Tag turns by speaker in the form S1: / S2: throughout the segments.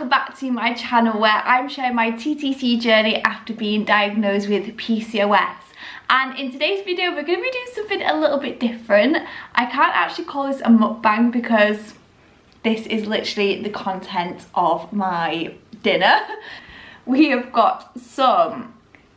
S1: welcome back to my channel where I'm sharing my TTC journey after being diagnosed with PCOS. And in today's video we're going to be doing something a little bit different. I can't actually call this a mukbang because this is literally the content of my dinner. We have got some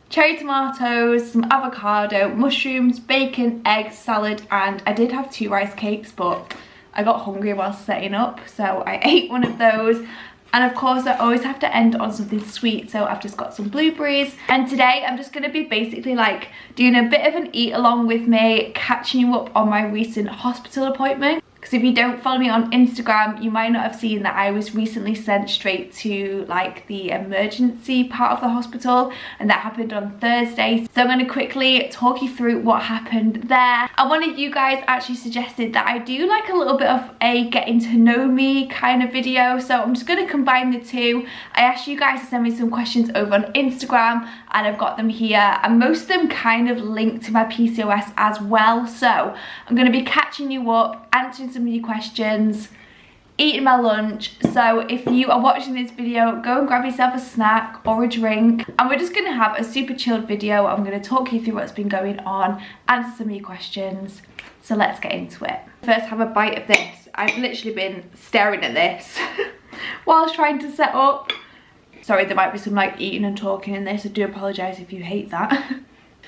S1: cherry tomatoes, some avocado, mushrooms, bacon, eggs, salad, and I did have 2 rice cakes but I got hungry while setting up, so I ate one of those. And of course I always have to end on something sweet, so I've just got some blueberries. And today I'm just going to be basically like doing a bit of an eat along with me, catching you up on my recent hospital appointment. Because if you don't follow me on Instagram, you might not have seen that I was recently sent straight to like the emergency part of the hospital, and that happened on Thursday. So I'm going to quickly talk you through what happened there. And one of you guys actually suggested that I do like a little bit of a getting to know me kind of video, so I'm just going to combine the two. I asked you guys to send me some questions over on Instagram and I've got them here, and most of them kind of link to my PCOS as well. So I'm going to be catching you up, answering some of your questions, eating my lunch. So if you are watching this video, go and grab yourself a snack or a drink, and we're just going to have a super chilled video. I'm going to talk you through what's been going on, answer some of your questions. So let's get into it. First, have a bite of this. I've literally been staring at this whilst trying to set up. Sorry, there might be some like eating and talking in this. I do apologise if you hate that.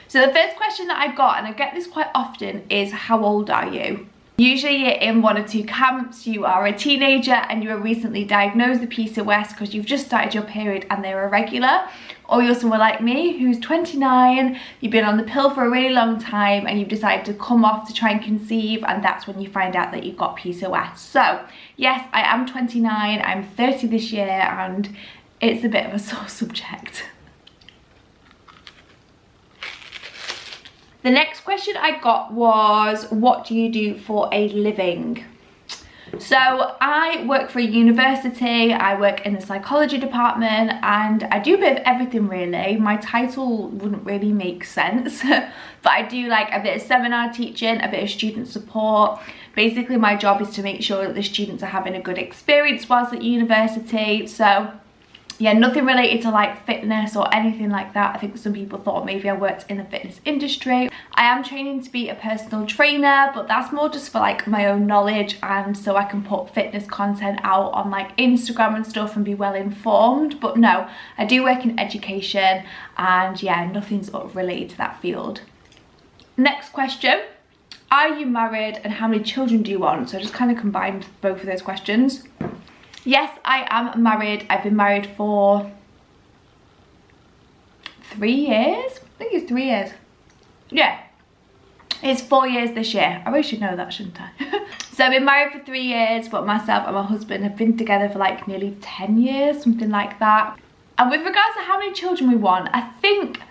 S1: So the first question that I got, and I get this quite often, is how old are you? Usually you're in one or two camps. You are a teenager and you were recently diagnosed with PCOS because you've just started your period and they're irregular. Or you're someone like me who's 29, you've been on the pill for a really long time and you've decided to come off to try and conceive, and that's when you find out that you've got PCOS. So yes, I am 29, I'm 30 this year, and it's a bit of a sore subject. The next question I got was, what do you do for a living? So I work for a university, I work in the psychology department, and I do a bit of everything really. My title wouldn't really make sense, but I do like a bit of seminar teaching, a bit of student support. Basically my job is to make sure that the students are having a good experience whilst at university. So yeah, nothing related to like fitness or anything like that. I think some people thought maybe I worked in the fitness industry. I am training to be a personal trainer, but that's more just for like my own knowledge, and so I can put fitness content out on like Instagram and stuff and be well informed. But no, I do work in education, and yeah, nothing's related to that field. Next question, are you married and how many children do you want? So I just kind of combined both of those questions. Yes, I am married. I've been married for 3 years. I think it's 3 years. Yeah, it's 4 years this year. I really should know that, shouldn't I? So I've been married for 3 years, but myself and my husband have been together for like nearly 10 years, something like that. And with regards to how many children we want, I think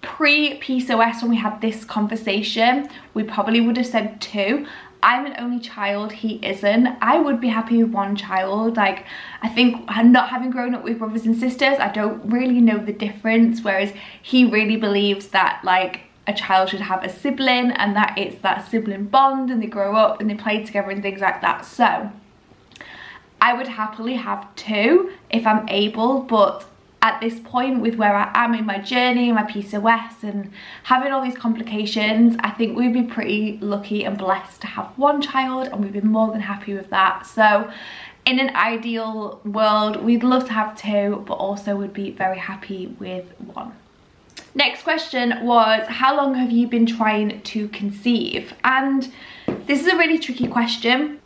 S1: pre-PCOS, when we had this conversation, we probably would have said 2. I'm an only child, he isn't. I would be happy with 1 child. Like, I think not having grown up with brothers and sisters, I don't really know the difference, whereas he really believes that like a child should have a sibling, and that it's that sibling bond and they grow up and they play together and things like that. So I would happily have 2 if I'm able, but at this point with where I am in my journey, my PCOS and having all these complications, I think we'd be pretty lucky and blessed to have 1 child, and we'd be more than happy with that. So in an ideal world, we'd love to have 2, but also would be very happy with 1. Next question was, how long have you been trying to conceive? And this is a really tricky question.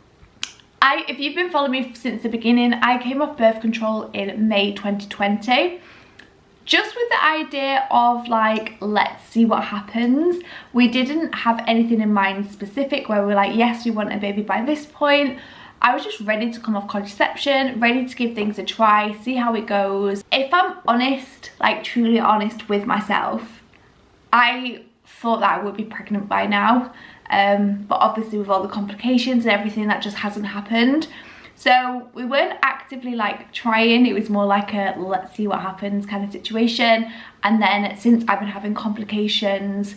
S1: If you've been following me since the beginning, I came off birth control in May 2020. Just with the idea of like, let's see what happens. We didn't have anything in mind specific where we were like, yes, we want a baby by this point. I was just ready to come off contraception, ready to give things a try, see how it goes. If I'm honest, like truly honest with myself, I thought that I would be pregnant by now. But obviously with all the complications and everything, that just hasn't happened. So we weren't actively like trying, it was more like a let's see what happens kind of situation. And then since I've been having complications,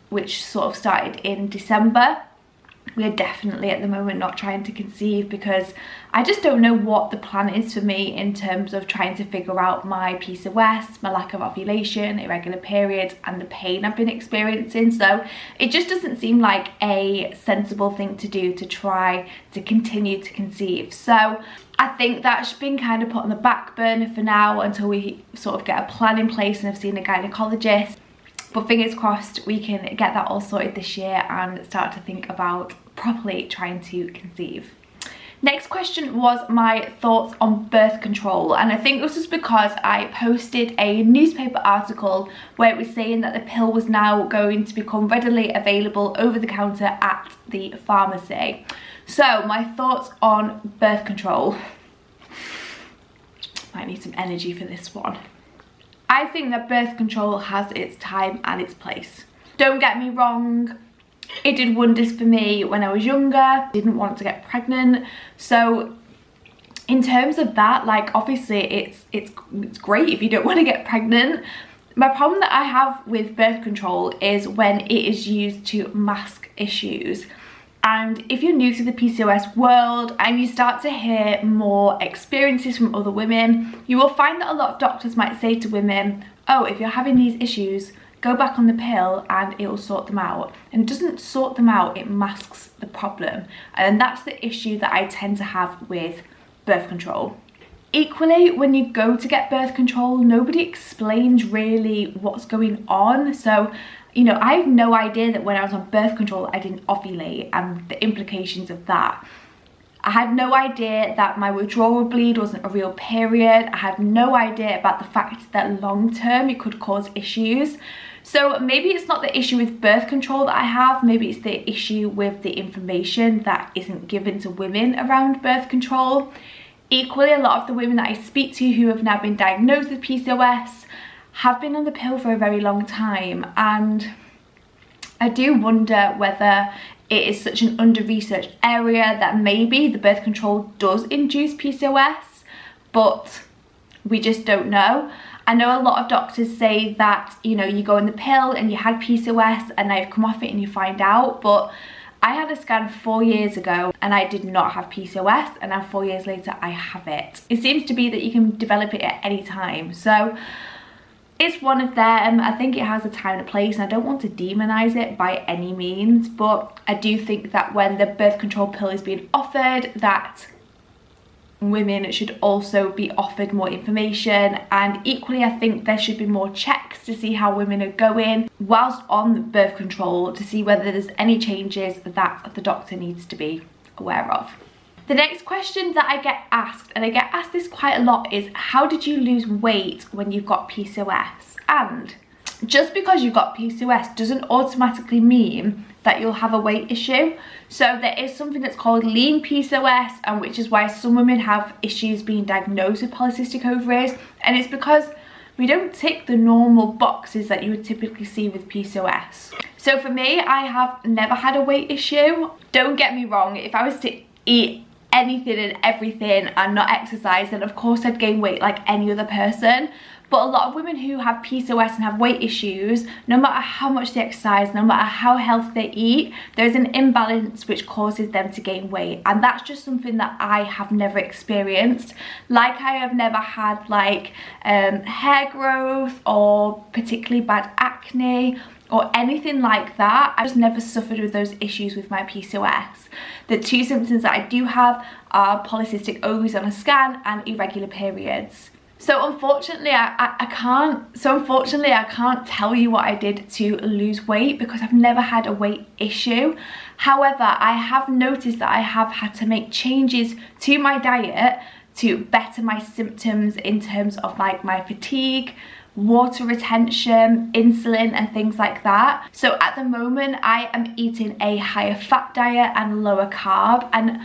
S1: which sort of started in December, we are definitely at the moment not trying to conceive, because I just don't know what the plan is for me in terms of trying to figure out my PCOS, my lack of ovulation, irregular periods, and the pain I've been experiencing. So it just doesn't seem like a sensible thing to do to try to continue to conceive. So I think that's been kind of put on the back burner for now until we sort of get a plan in place and have seen a gynecologist. But fingers crossed we can get that all sorted this year and start to think about properly trying to conceive. Next question was my thoughts on birth control, and I think this was because I posted a newspaper article where it was saying that the pill was now going to become readily available over the counter at the pharmacy. So my thoughts on birth control. Might need some energy for this one. I think that birth control has its time and its place. Don't get me wrong, it did wonders for me when I was younger. Didn't want to get pregnant. So in terms of that, like, obviously it's great if you don't want to get pregnant. My problem that I have with birth control is when it is used to mask issues. And if you're new to the PCOS world and you start to hear more experiences from other women, you will find that a lot of doctors might say to women, oh, if you're having these issues, go back on the pill and it will sort them out. And it doesn't sort them out, it masks the problem. And that's the issue that I tend to have with birth control. Equally, when you go to get birth control, nobody explains really what's going on. So, you know, I have no idea that when I was on birth control, I didn't ovulate and the implications of that. I had no idea that my withdrawal bleed wasn't a real period. I had no idea about the fact that long term it could cause issues. So maybe it's not the issue with birth control that I have, maybe it's the issue with the information that isn't given to women around birth control. Equally, a lot of the women that I speak to who have now been diagnosed with PCOS have been on the pill for a very long time, and I do wonder whether it is such an under-researched area that maybe the birth control does induce PCOS, but we just don't know. I know a lot of doctors say that, you know, you go on the pill and you had PCOS and now you've come off it and you find out, but I had a scan 4 years ago and I did not have PCOS, and now 4 years later I have it. It seems to be that you can develop it at any time. So it's one of them. I think it has a time and a place, and I don't want to demonize it by any means, but I do think that when the birth control pill is being offered, that women should also be offered more information, and equally I think there should be more checks to see how women are going whilst on birth control, to see whether there's any changes that the doctor needs to be aware of. The next question that I get asked, and I get asked this quite a lot, is how did you lose weight when you've got PCOS? And just because you've got PCOS doesn't automatically mean that you'll have a weight issue. So there is something that's called lean PCOS, and which is why some women have issues being diagnosed with polycystic ovaries, and it's because we don't tick the normal boxes that you would typically see with PCOS. So for me, I have never had a weight issue. Don't get me wrong, if I was to eat anything and everything and not exercise, then of course I'd gain weight like any other person. But a lot of women who have PCOS and have weight issues, no matter how much they exercise, no matter how healthy they eat, there's an imbalance which causes them to gain weight. And that's just something that I have never experienced. Like, I have never had like hair growth or particularly bad acne or anything like that. I just never suffered with those issues with my PCOS. The two symptoms that I do have are polycystic ovaries on a scan and irregular periods. So unfortunately, I can't tell you what I did to lose weight because I've never had a weight issue. However, I have noticed that I have had to make changes to my diet to better my symptoms in terms of like my fatigue, water retention, insulin and things like that. So at the moment I am eating a higher fat diet and lower carb, and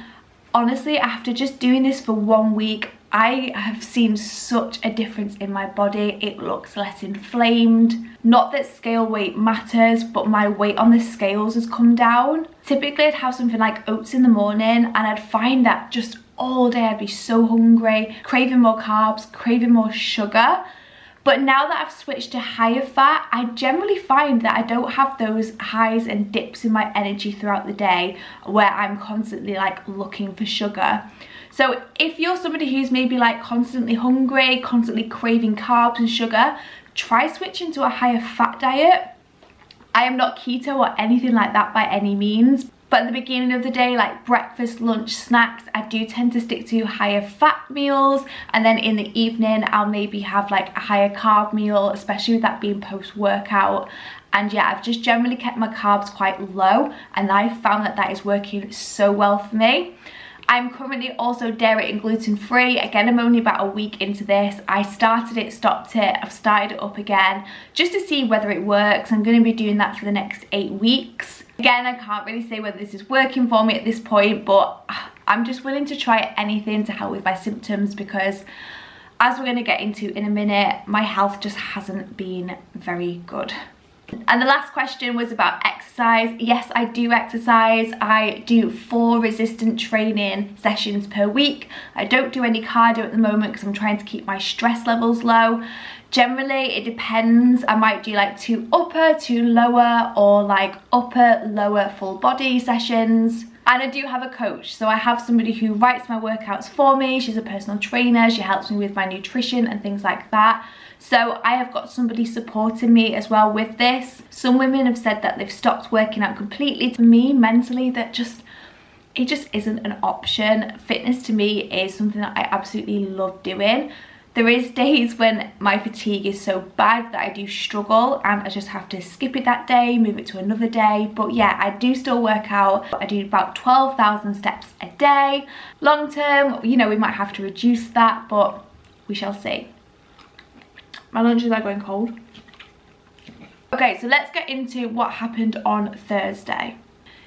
S1: honestly after just doing this for 1 week I have seen such a difference in my body. It looks less inflamed. Not that scale weight matters, but my weight on the scales has come down. Typically I'd have something like oats in the morning and I'd find that just all day I'd be so hungry, craving more carbs, craving more sugar. But now that I've switched to higher fat, I generally find that I don't have those highs and dips in my energy throughout the day where I'm constantly like looking for sugar. So if you're somebody who's maybe like constantly hungry, constantly craving carbs and sugar, try switching to a higher fat diet. I am not keto or anything like that by any means, but at the beginning of the day, like breakfast, lunch, snacks, I do tend to stick to higher fat meals, and then in the evening I'll maybe have like a higher carb meal, especially with that being post-workout. And yeah, I've just generally kept my carbs quite low, and I've found that that is working so well for me. I'm currently also dairy and gluten free. Again, I'm only about a week into this. I started it, stopped it, I've started it up again just to see whether it works. I'm going to be doing that for the next 8 weeks. Again, I can't really say whether this is working for me at this point, but I'm just willing to try anything to help with my symptoms, because as we're going to get into in a minute, my health just hasn't been very good. And the last question was about exercise. Yes, I do exercise. I do 4 resistant training sessions per week. I don't do any cardio at the moment because I'm trying to keep my stress levels low. Generally, it depends. I might do like 2 upper, 2 lower, or like upper, lower full body sessions. And I do have a coach, so I have somebody who writes my workouts for me. She's a personal trainer. She helps me with my nutrition and things like that. So I have got somebody supporting me as well with this. Some women have said that they've stopped working out completely. To me, mentally, it just isn't an option. Fitness to me is something that I absolutely love doing. There is days when my fatigue is so bad that I do struggle, and I just have to skip it that day, move it to another day. But yeah, I do still work out. I do about 12,000 steps a day. Long term, you know, we might have to reduce that, but we shall see. My lunches are going cold. Okay, so let's get into what happened on Thursday.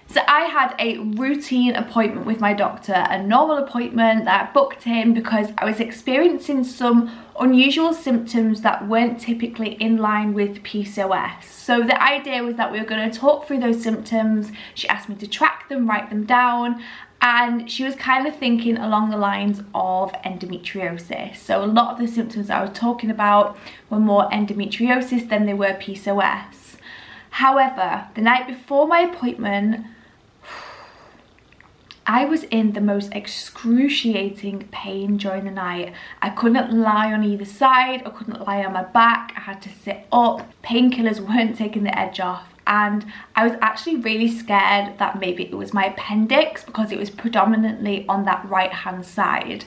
S1: So I had a routine appointment with my doctor, a normal appointment that I booked in because I was experiencing some unusual symptoms that weren't typically in line with PCOS. So the idea was that we were going to talk through those symptoms. She asked me to track them, write them down, and she was kind of thinking along the lines of endometriosis. So a lot of the symptoms that I was talking about were more endometriosis than they were PCOS. However, the night before my appointment, I was in the most excruciating pain during the night. I couldn't lie on either side, I couldn't lie on my back, I had to sit up. Painkillers weren't taking the edge off, and I was actually really scared that maybe it was my appendix because it was predominantly on that right hand side.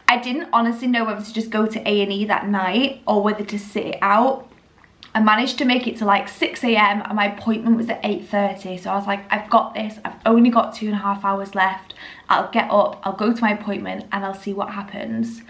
S1: I didn't honestly know whether to just go to A&E that night or whether to sit it out. I managed to make it to like 6 AM and my appointment was at 8:30. So I was like, I've got this. I've only got 2.5 hours left. I'll get up, I'll go to my appointment and I'll see what happens.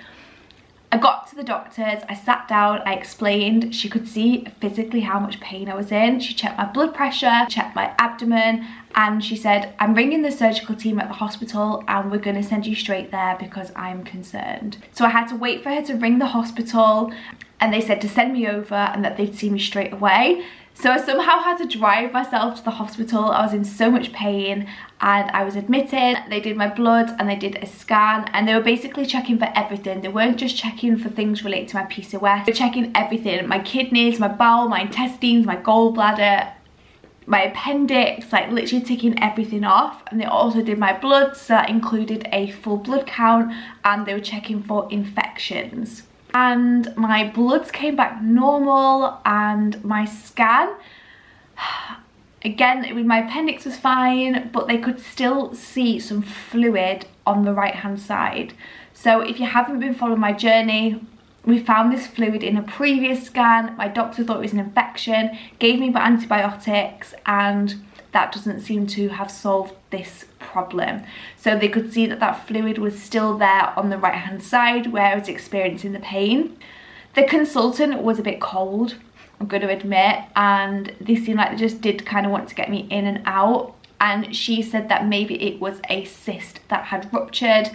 S1: I got to the doctor's, I sat down, I explained. She could see physically how much pain I was in. She checked my blood pressure, checked my abdomen, and she said, I'm ringing the surgical team at the hospital and we're going to send you straight there because I'm concerned. So I had to wait for her to ring the hospital, and they said to send me over and that they'd see me straight away. So I somehow had to drive myself to the hospital. I was in so much pain and I was admitted. They did my blood and they did a scan, and they were basically checking for everything. They weren't just checking for things related to my PCOS. They were checking everything: my kidneys, my bowel, my intestines, my gallbladder, my appendix, like literally ticking everything off. And they also did my blood, so that included a full blood count, and they were checking for infections. And my bloods came back normal, and my scan, again, with my appendix was fine, but they could still see some fluid on the right hand side. So if you haven't been following my journey, we found this fluid in a previous scan. My doctor thought it was an infection, gave me antibiotics, and that doesn't seem to have solved this problem. So they could see that that fluid was still there on the right hand side where I was experiencing the pain. The consultant was a bit cold, I'm going to admit, and they seemed like they just did kind of want to get me in and out. And she said that maybe it was a cyst that had ruptured.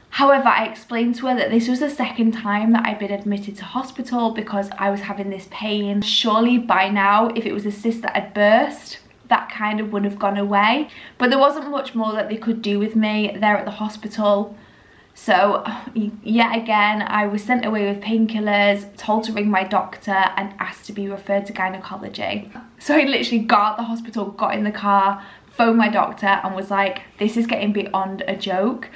S1: However, I explained to her that this was the second time that I'd been admitted to hospital because I was having this pain. Surely by now, if it was a cyst that had burst, that kind of would have gone away. But there wasn't much more that they could do with me there at the hospital. So yet again, I was sent away with painkillers, told to ring my doctor and asked to be referred to gynecology. So I literally got out the hospital, got in the car, phoned my doctor and was like, this is getting beyond a joke.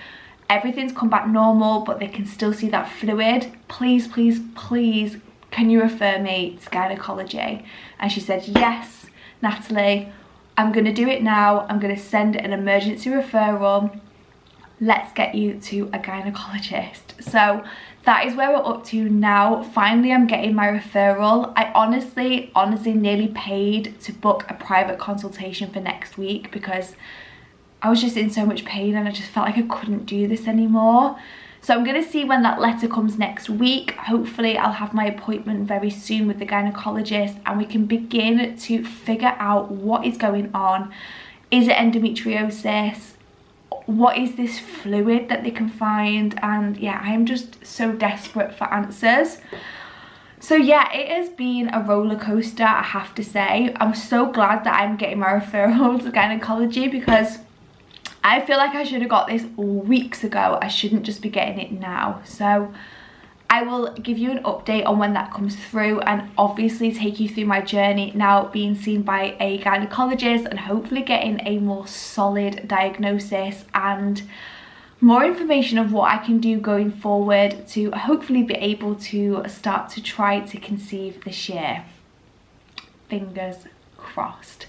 S1: Everything's come back normal, but they can still see that fluid. Please, please, please, can you refer me to gynecology? And she said, yes, Natalie, I'm gonna do it now. I'm gonna send an emergency referral. Let's get you to a gynecologist. So that is where we're up to now. Finally, I'm getting my referral. I honestly nearly paid to book a private consultation for next week because I was just in so much pain and I just felt like I couldn't do this anymore. So I'm going to see when that letter comes next week. Hopefully I'll have my appointment very soon with the gynecologist and we can begin to figure out what is going on. Is it endometriosis? What is this fluid that they can find? And yeah, I am just so desperate for answers. So yeah, it has been a roller coaster, I have to say. I'm so glad that I'm getting my referral to gynecology because I feel like I should have got this weeks ago. I shouldn't just be getting it now. So I will give you an update on when that comes through and obviously take you through my journey now being seen by a gynecologist and hopefully getting a more solid diagnosis and more information of what I can do going forward to hopefully be able to start to try to conceive this year. Fingers crossed.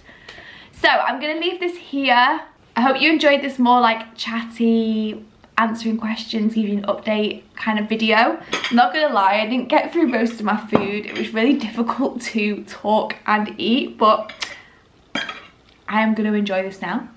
S1: So I'm going to leave this here. I hope you enjoyed this more like chatty, answering questions, giving an update kind of video. I'm not gonna lie, I didn't get through most of my food. It was really difficult to talk and eat, but I am gonna enjoy this now.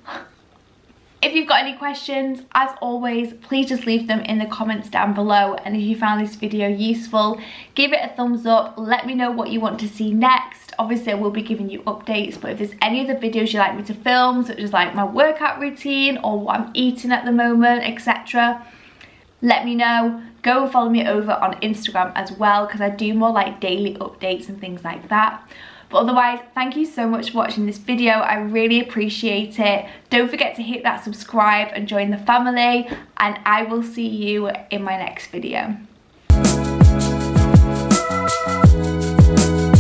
S1: If you've got any questions, as always, please just leave them in the comments down below. And if you found this video useful, give it a thumbs up. Let me know what you want to see next. Obviously, I will be giving you updates, but if there's any other videos you'd like me to film, such as like my workout routine or what I'm eating at the moment, etc., let me know. Go follow me over on Instagram as well, because I do more like daily updates and things like that. But otherwise, thank you so much for watching this video. I really appreciate it. Don't forget to hit that subscribe and join the family, and I will see you in my next video.